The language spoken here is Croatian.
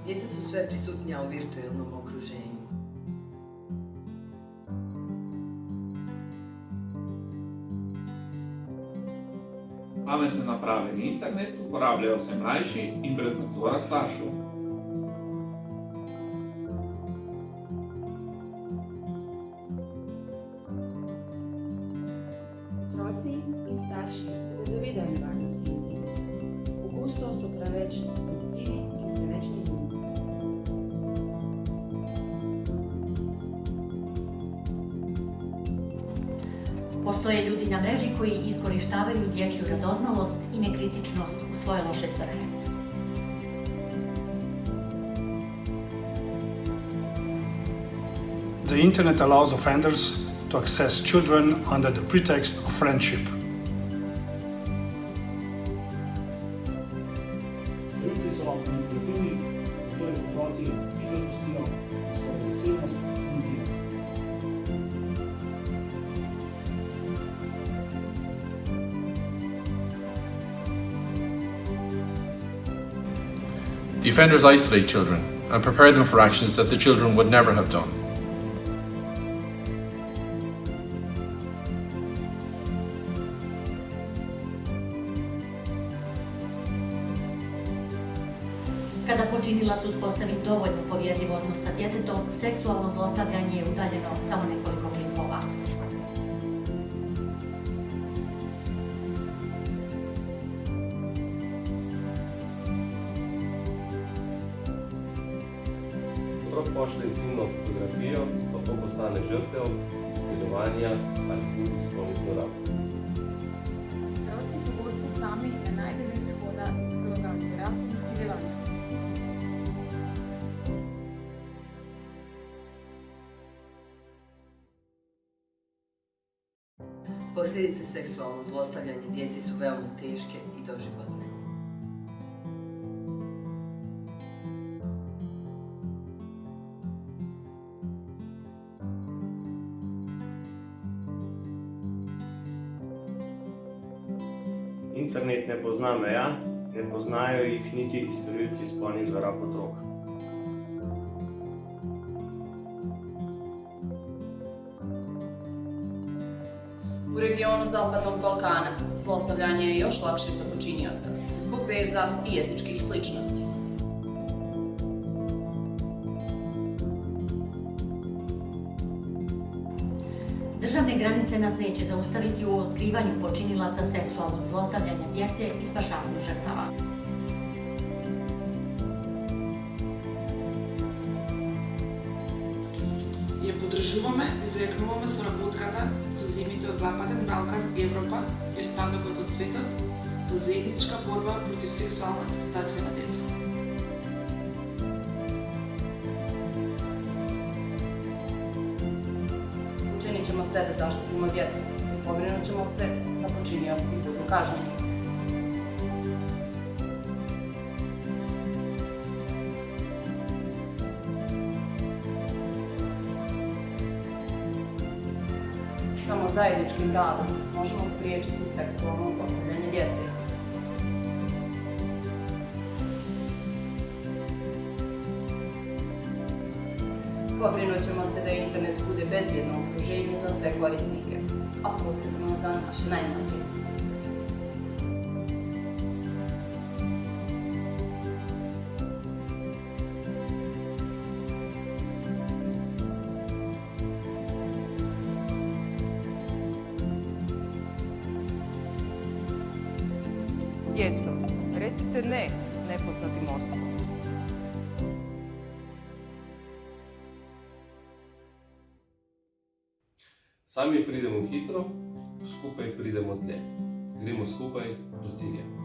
Djeca su sve prisutnija u virtualnom okruženju. Pametne naprave in internet uporabljajo vse mlajši in brez nadzora staršev. Otroci in starši se ne zavedajo nevarnosti interneta. Pogosto so preveč zmogljivi in preveč neumni. Postoje ljudi na mreži koji iskorištavaju dječju radoznalost i nekritičnost u svoje loše svrhe. The internet allows offenders to access children under the pretext of friendship. Storilci so manipulativni, zato je otroci hitro spustijo svojo zasebnost in intimnost. The offenders isolate children and prepare them for actions that the children would never have done. Kada počinilac uspostavi dovoljno povjerljiv odnos sa djetetom, seksualno zlostavljanje je udaljeno samo nekoliko klikova. Otrok pošlje intimno fotografijo, pa to postane žrtev izsiljevanja ali drugih spolnih zlorab. Otroci pogosto sami ne najdejo izhoda iz kroga zlorab in izsiljevanja. Posljedice seksualnog zlostavljanja djeci su veoma teške i doživotne. Internet ne pozna meja, ne poznajo jih niti storilci spolnih zlorab otrok. U regionu Zapadnog Balkana zlostavljanje je još lakše za počinioca zbog veza i jezičkih sličnosti. Državne granice nas neće zaustaviti u otkrivanju počinilaca seksualnog zlostavljanja djece i spašavanju žrtava. Ја поддржуваме и зајакнуваме соработката со земјите од Западен Балкан, Европа и останокот од светот за заедничка борба против сексуална експлоатација на деца. Učinit ćemo sve da zaštitimo djecu i pobrinut ćemo se da počinioci budu kažnjeni. Samo zajedničkim radom možemo spriječiti seksualno zlostavljanje djece. Pobrinut ćemo se da internet bude bezbjedno okruženje za sve korisnike, a posebno za naše najmlađe. Djeco, recite ne nepoznatim osobama. Sami pridemo hitro, skupaj pridemo dlje. Gremo skupaj do cilja.